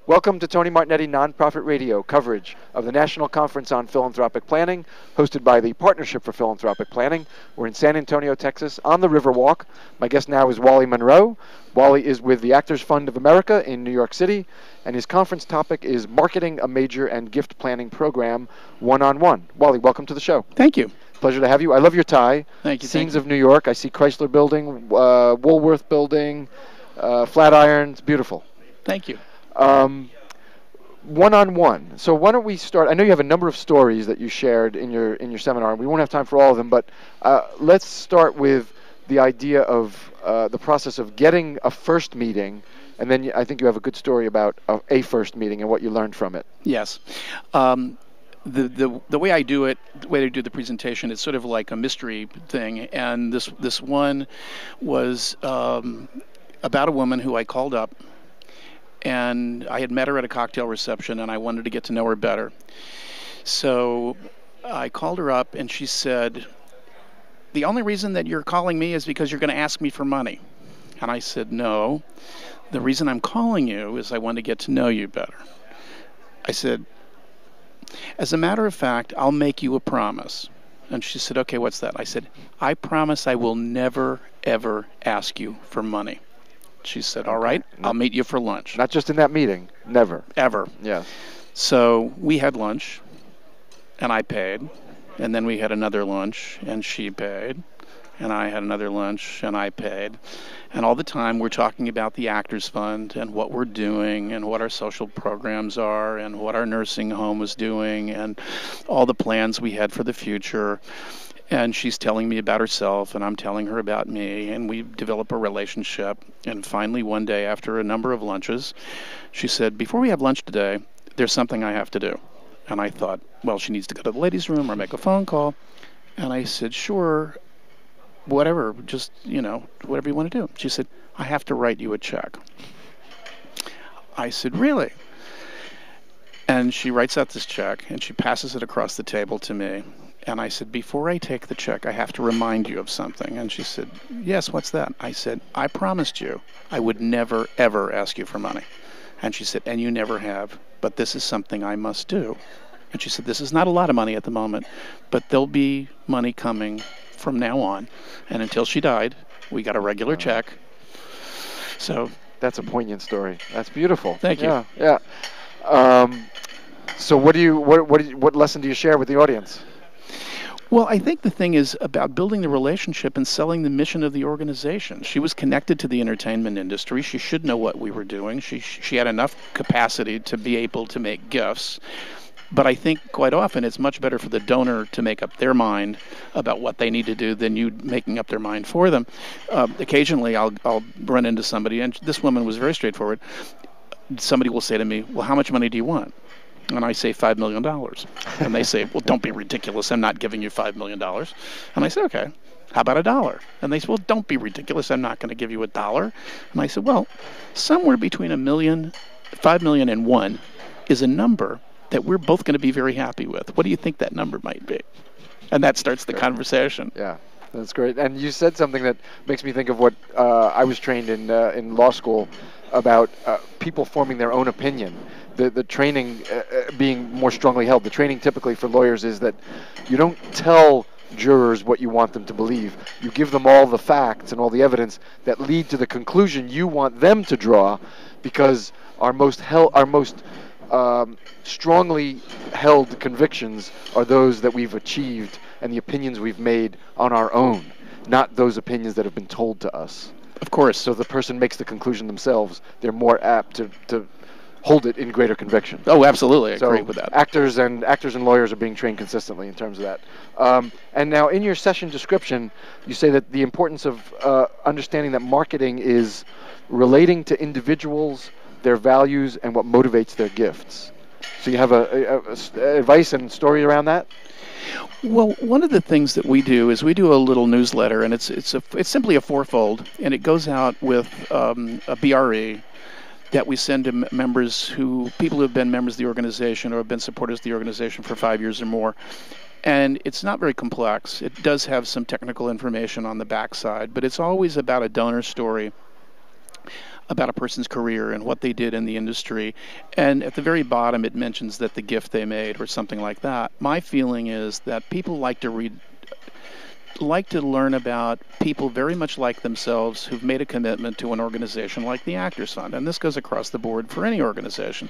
Welcome to Tony Martignetti Nonprofit Radio, coverage of the National Conference on Philanthropic Planning, hosted by the Partnership for Philanthropic Planning. We're in San Antonio, Texas, on the Riverwalk. My guest now is Wally Munro. Wally is with the Actors Fund of America in New York City, and his conference topic is Marketing a Major and Gift Planning Program, One-on-One. Wally, welcome to the show. Thank you. Pleasure to have you. I love your tie. Thank you. Scenes of New York. I see Chrysler Building, Woolworth Building, Flatiron. It's beautiful. Thank you. One-on-one. So why don't we start? I know you have a number of stories that you shared in your seminar. We won't have time for all of them, but let's start with the idea of the process of getting a first meeting, and then I think you have a good story about a first meeting and what you learned from it. Yes. The way I do it, the way I do the presentation, is sort of like a mystery thing, and this one was about a woman who I called up. And I had met her at a cocktail reception, and I wanted to get to know her better. So I called her up, and she said, "The only reason that you're calling me is because you're going to ask me for money." And I said, "No, the reason I'm calling you is I want to get to know you better." I said, "As a matter of fact, I'll make you a promise." And she said, "Okay, what's that?" I said, "I promise I will never, ever ask you for money." She said, "All right, I'll meet you for lunch." Not just in that meeting, never. Ever. Yeah. So we had lunch, and I paid, and then we had another lunch, and she paid, and I had another lunch, and I paid. And all the time we're talking about the Actors Fund and what we're doing and what our social programs are and what our nursing home was doing and all the plans we had for the future. And she's telling me about herself, and I'm telling her about me, and we develop a relationship. And finally, one day, after a number of lunches, she said, "Before we have lunch today, there's something I have to do." And I thought, well, she needs to go to the ladies' room or make a phone call. And I said, "Sure, whatever, just, whatever you want to do." She said, "I have to write you a check." I said, "Really?" And she writes out this check, and she passes it across the table to me. And I said, "Before I take the check, I have to remind you of something." And she said, "Yes, what's that?" I said, "I promised you I would never, ever ask you for money." And she said, "And you never have, but this is something I must do." And she said, "This is not a lot of money at the moment, but there'll be money coming from now on." And until she died, we got a regular check. So that's a poignant story. That's beautiful. Thank you. Yeah. So what lesson do you share with the audience? Well, I think the thing is about building the relationship and selling the mission of the organization. She was connected to the entertainment industry. She should know what we were doing. She had enough capacity to be able to make gifts. But I think quite often it's much better for the donor to make up their mind about what they need to do than you making up their mind for them. Occasionally I'll run into somebody, and this woman was very straightforward. Somebody will say to me, "Well, how much money do you want?" And I say $5 million. And they say, "Well, don't be ridiculous. I'm not giving you $5 million. And I say, "Okay, how about $1?" And they say, "Well, don't be ridiculous. I'm not going to give you $1. And I said, "Well, somewhere between $5 million and 1 is a number that we're both going to be very happy with. What do you think that number might be?" And that starts the conversation. Yeah, that's great. And you said something that makes me think of what I was trained in law school about people forming their own opinion. The training being more strongly held. The training typically for lawyers is that you don't tell jurors what you want them to believe. You give them all the facts and all the evidence that lead to the conclusion you want them to draw, because our most strongly held convictions are those that we've achieved and the opinions we've made on our own, not those opinions that have been told to us. Of course. So the person makes the conclusion themselves. They're more apt to hold it in greater conviction. Oh, absolutely. I agree with that. Actors and lawyers are being trained consistently in terms of that. And now in your session description, you say that the importance of understanding that marketing is relating to individuals, their values, and what motivates their gifts. So you have a advice and story around that? Well, one of the things that we do is we do a little newsletter, and it's simply a fourfold, and it goes out with a BRE that we send to people who have been members of the organization or have been supporters of the organization for 5 years or more. And it's not very complex. It does have some technical information on the backside, but it's always about a donor story about a person's career and what they did in the industry. And at the very bottom, it mentions that the gift they made or something like that. My feeling is that people like to learn about people very much like themselves who've made a commitment to an organization like the Actors Fund. And this goes across the board for any organization.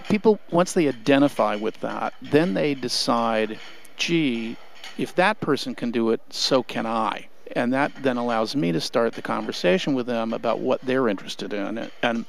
People, once they identify with that, then they decide, gee, if that person can do it, so can I. And that then allows me to start the conversation with them about what they're interested in. And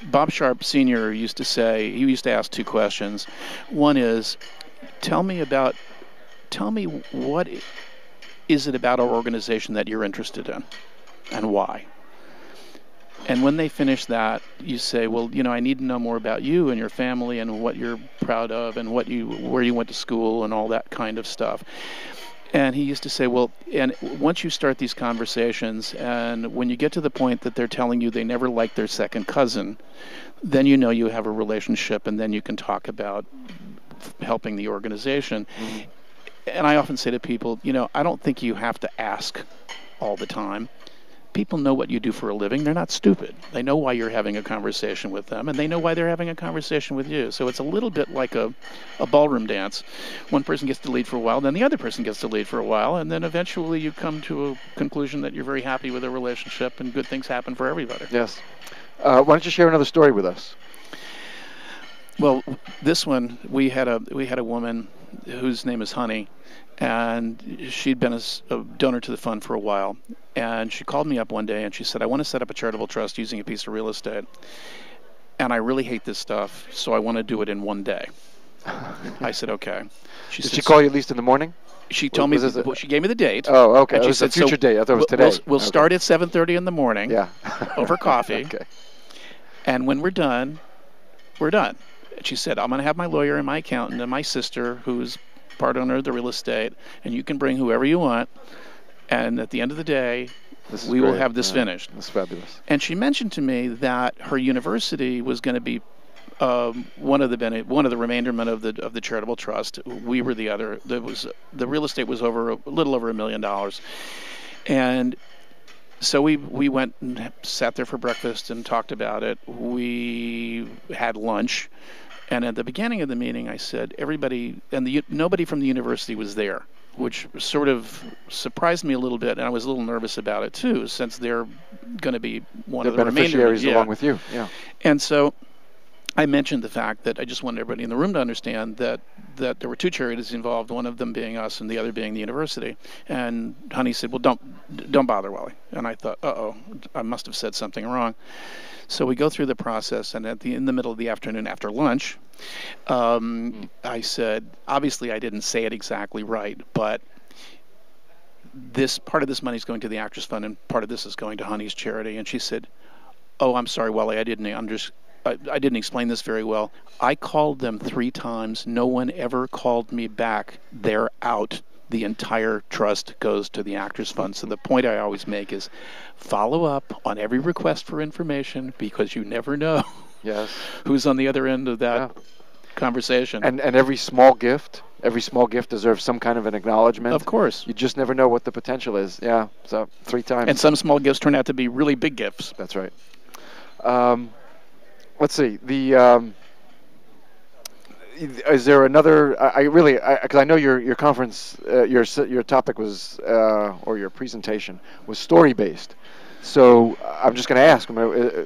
Bob Sharp Sr. used to say, he used to ask two questions. One is, tell me what is it about our organization that you're interested in and why? And when they finish that, you say, well, I need to know more about you and your family and what you're proud of and where you went to school and all that kind of stuff. And he used to say, well, and once you start these conversations, and when you get to the point that they're telling you they never liked their second cousin, then you know you have a relationship, and then you can talk about helping the organization. Mm-hmm. And I often say to people, I don't think you have to ask all the time. People know what you do for a living. They're not stupid. They know why you're having a conversation with them, and they know why they're having a conversation with you. So it's a little bit like a ballroom dance. One person gets to lead for a while, then the other person gets to lead for a while, and then eventually you come to a conclusion that you're very happy with the relationship and good things happen for everybody. Yes. Why don't you share another story with us? Well, this one, we had a woman whose name is Honey, and she'd been a donor to the fund for a while. And she called me up one day and she said, I want to set up a charitable trust using a piece of real estate. And I really hate this stuff, so I want to do it in one day. I said, okay. Did she call you at least in the morning? She told me, she gave me the date. Oh, okay. And it was a future date. I thought it was today. We'll start at 7:30 in the morning over coffee. Okay. And when we're done, we're done. And she said, I'm going to have my lawyer and my accountant and my sister, who's part owner of the real estate, and you can bring whoever you want. And at the end of the day, we will have this finished. That's fabulous. And she mentioned to me that her university was going to be one of the remainderment of the charitable trust. We were the other. The real estate was a little over $1 million, and so we went and sat there for breakfast and talked about it. We had lunch, and at the beginning of the meeting, I said everybody and nobody from the university was there, which sort of surprised me a little bit, and I was a little nervous about it too, since they're going to be one of the beneficiaries along with you. Yeah. And so I mentioned the fact that I just wanted everybody in the room to understand that there were two charities involved, one of them being us and the other being the university. And Honey said, well, don't bother, Wally. And I thought, uh-oh, I must have said something wrong. So we go through the process, and in the middle of the afternoon after lunch, I said, obviously I didn't say it exactly right, but this part of this money is going to the Actors Fund, and part of this is going to Honey's charity. And she said, oh, I'm sorry, Wally, I didn't explain this very well. I called them 3 times. No one ever called me back. They're out. The entire trust goes to the Actors Fund. So the point I always make is follow up on every request for information, because you never know who's on the other end of that conversation. And every small gift deserves some kind of an acknowledgement. Of course. You just never know what the potential is. Yeah, so 3 times. And some small gifts turn out to be really big gifts. That's right. Let's see. Is there another? Because I know your conference, your topic was, or your presentation was story based. So I'm just going to ask.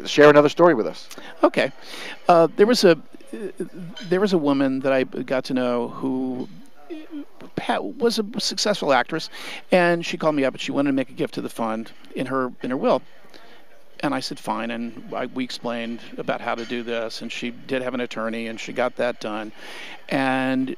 Share another story with us. Okay. There was a woman that I got to know who was a successful actress, and she called me up and she wanted to make a gift to the fund in her will. And I said, fine, and we explained about how to do this, and she did have an attorney, and she got that done. And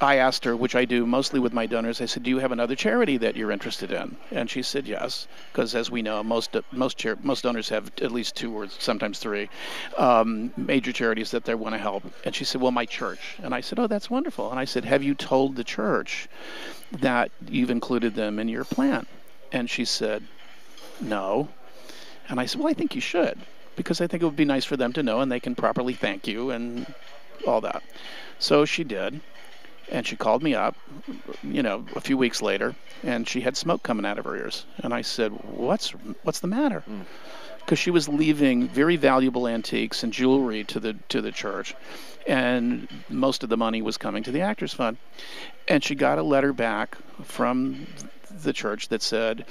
I asked her, which I do mostly with my donors, I said, do you have another charity that you're interested in? And she said yes, because as we know, most donors have at least 2 or sometimes 3 major charities that they want to help. And she said, well, my church. And I said, oh, that's wonderful. And I said, have you told the church that you've included them in your plan? And she said, no. And I said, well, I think you should, because I think it would be nice for them to know, and they can properly thank you and all that. So she did, and she called me up, a few weeks later, and she had smoke coming out of her ears. And I said, what's the matter? because she was leaving very valuable antiques and jewelry to the church, and most of the money was coming to the Actors Fund. And she got a letter back from the church that said,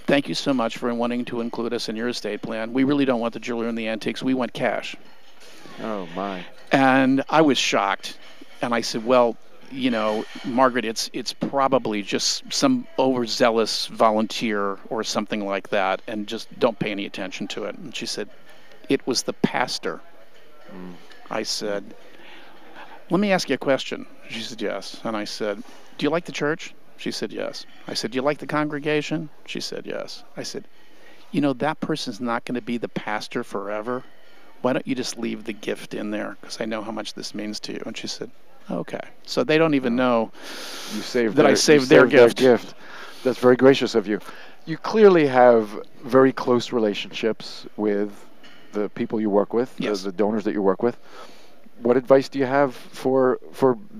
"Thank you so much for wanting to include us in your estate plan. We really don't want the jewelry and the antiques. We want cash." Oh, my. And I was shocked. And I said, "Well, Margaret, it's probably just some overzealous volunteer or something like that, and just don't pay any attention to it." And she said, "It was the pastor." I said, "Let me ask you a question." She said, "Yes." And I said, "Do you like the church?" She said, "Yes." I said, "Do you like the congregation?" She said, "Yes." I said, "That person's not going to be the pastor forever. Why don't you just leave the gift in there? Because I know how much this means to you." And she said, "Okay." So they don't even know I saved their gift. That's very gracious of you. You clearly have very close relationships with the people you work with, Yes. the donors that you work with. What advice do you have for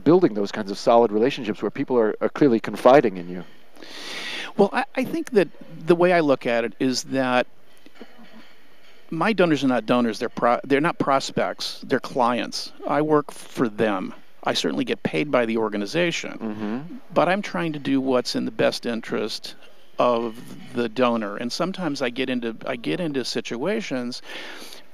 building those kinds of solid relationships where people are clearly confiding in you? Well, I think that the way I look at it is that my donors are not donors. They're not prospects. They're clients. I work for them. I certainly get paid by the organization, but I'm trying to do what's in the best interest of the donor. And sometimes I get into situations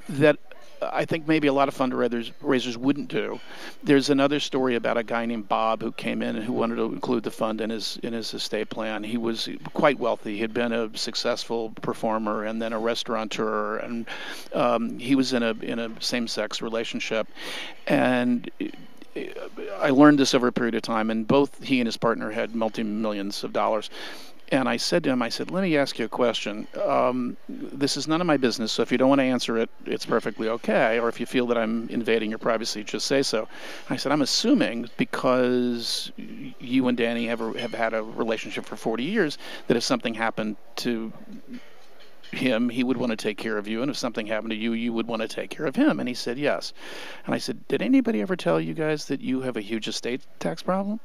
that I think maybe a lot of fundraisers wouldn't do. There's another story about a guy named Bob who came in and who wanted to include the fund in his estate plan. He was quite wealthy. He had been a successful performer and then a restaurateur, and he was in a same-sex relationship. And I learned this over a period of time, and both he and his partner had multi-millions of dollars. And I said to him, "Let me ask you a question. This is none of my business, so if you don't want to answer it, it's perfectly okay. Or if you feel that I'm invading your privacy, just say so." I said, "I'm assuming, because you and Danny have had a relationship for 40 years, that if something happened to him, he would want to take care of you, and if something happened to you, you would want to take care of him." And he said, "Yes." And I said, "Did anybody ever tell you guys that you have a huge estate tax problem?"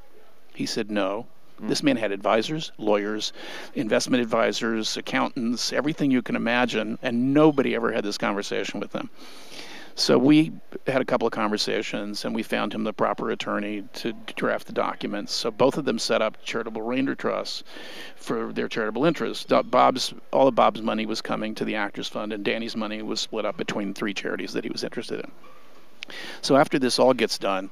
He said, "No." This man had advisors, lawyers, investment advisors, accountants, everything you can imagine, and nobody ever had this conversation with him. So we had a couple of conversations, and we found him the proper attorney to draft the documents. So both of them set up charitable remainder trusts for their charitable interests. All of Bob's money was coming to the Actors Fund, and Danny's money was split up between 3 charities that he was interested in. So after this all gets done,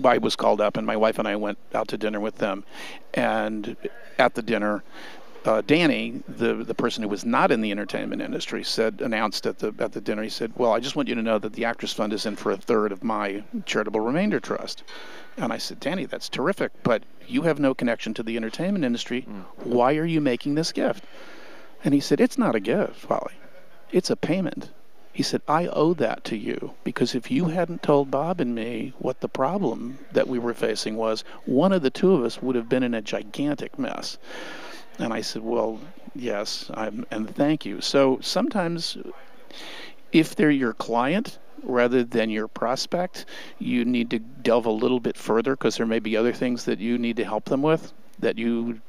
I was called up, and my wife and I went out to dinner with them. And at the dinner, Danny, the person who was not in the entertainment industry, announced at the dinner. He said, "Well, I just want you to know that the Actors Fund is in for 1/3 of my charitable remainder trust." And I said, "Danny, that's terrific, but you have no connection to the entertainment industry. Why are you making this gift?" And he said, "It's not a gift, Wally. It's a payment." He said, "I owe that to you, because if you hadn't told Bob and me what the problem that we were facing was, one of the two of us would have been in a gigantic mess." And I said, "Well, yes, and thank you." So sometimes, if they're your client rather than your prospect, you need to delve a little bit further, because there may be other things that you need to help them with that you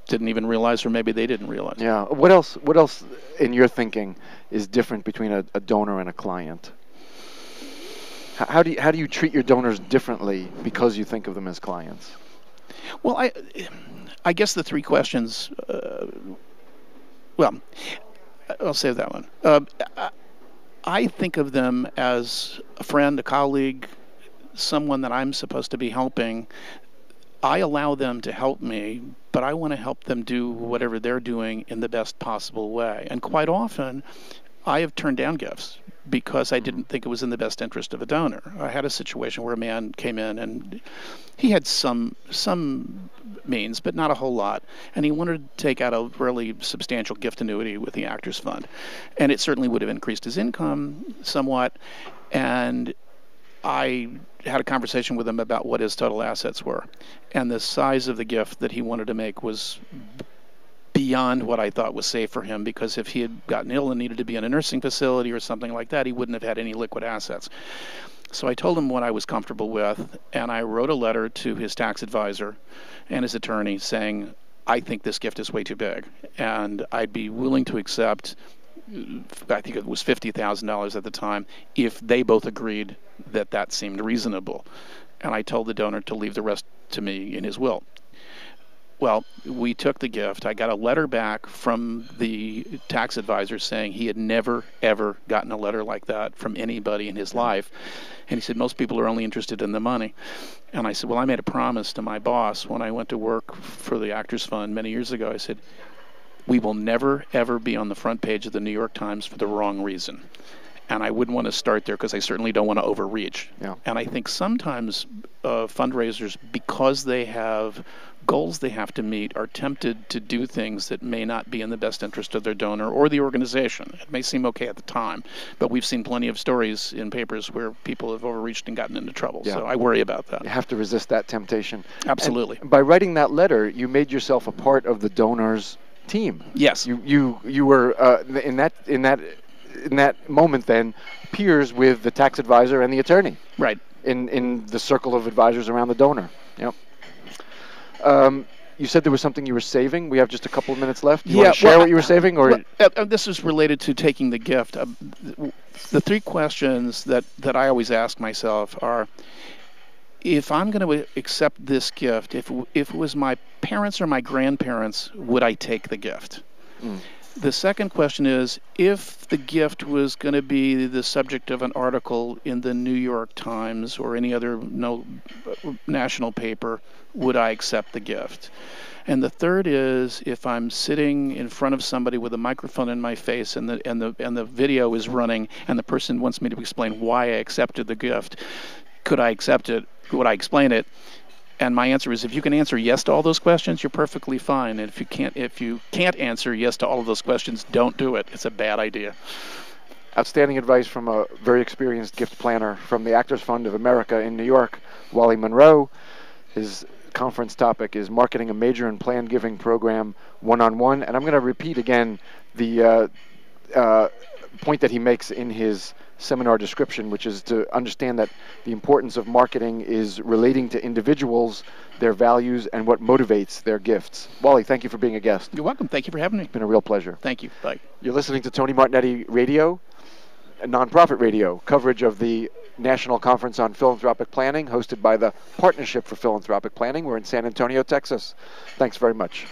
didn't even realize, or maybe they didn't realize. Yeah. What else in your thinking is different between a donor and a client? How do you treat your donors differently because you think of them as clients? Well, I guess the 3 questions. Well, I'll save that one. I think of them as a friend, a colleague, someone that I'm supposed to be helping. I allow them to help me, but I want to help them do whatever they're doing in the best possible way. And quite often, I have turned down gifts because I didn't think it was in the best interest of a donor. I had a situation where a man came in, and he had some means, but not a whole lot, and he wanted to take out a really substantial gift annuity with the Actors Fund. And it certainly would have increased his income somewhat, and I had a conversation with him about what his total assets were, and the size of the gift that he wanted to make was beyond what I thought was safe for him, because if he had gotten ill and needed to be in a nursing facility or something like that, he wouldn't have had any liquid assets. So I told him what I was comfortable with, and I wrote a letter to his tax advisor and his attorney saying, "I think this gift is way too big, and I'd be willing to accept I think it was $50,000 at the time, if they both agreed that that seemed reasonable. And I told the donor to leave the rest to me in his will. Well, we took the gift. I got a letter back from the tax advisor saying he had never, ever gotten a letter like that from anybody in his life. And he said, most people are only interested in the money. And I said, well, I made a promise to my boss when I went to work for the Actors Fund many years ago. I said, we will never, ever be on the front page of the New York Times for the wrong reason. And I wouldn't want to start there because I certainly don't want to overreach. Yeah. And I think sometimes fundraisers, because they have goals they have to meet, are tempted to do things that may not be in the best interest of their donor or the organization. It may seem okay at the time, but we've seen plenty of stories in papers where people have overreached and gotten into trouble. Yeah. So I worry about that. You have to resist that temptation. Absolutely. And by writing that letter, you made yourself a part of the donor's team. Yes. You were in that moment then peers with the tax advisor and the attorney. Right. In the circle of advisors around the donor. Yep. You said there was something you were saving. We have just a couple of minutes left. You want to share what you were saving, or this is related to taking the gift. The three questions that I always ask myself are: if I'm going to accept this gift, if it was my parents or my grandparents, would I take the gift? Mm. The second question is, if the gift was going to be the subject of an article in the New York Times or any other national paper, would I accept the gift? And the third is, if I'm sitting in front of somebody with a microphone in my face and the video is running and the person wants me to explain why I accepted the gift, could I accept it? Would I explain it? And my answer is, if you can answer yes to all those questions, you're perfectly fine. And if you can't answer yes to all of those questions, don't do it. It's a bad idea. Outstanding advice from a very experienced gift planner from the Actors Fund of America in New York, Wally Munro. His conference topic is Marketing a Major and Planned Giving Program One-on-One. And I'm going to repeat again the point that he makes in his seminar description, which is to understand that the importance of marketing is relating to individuals, their values, and what motivates their gifts. Wally, thank you for being a guest. You're welcome. Thank you for having me. It's been a real pleasure. Thank you. Bye. You're listening to Tony Martignetti Radio, a nonprofit radio, coverage of the National Conference on Philanthropic Planning, hosted by the Partnership for Philanthropic Planning. We're in San Antonio, Texas. Thanks very much.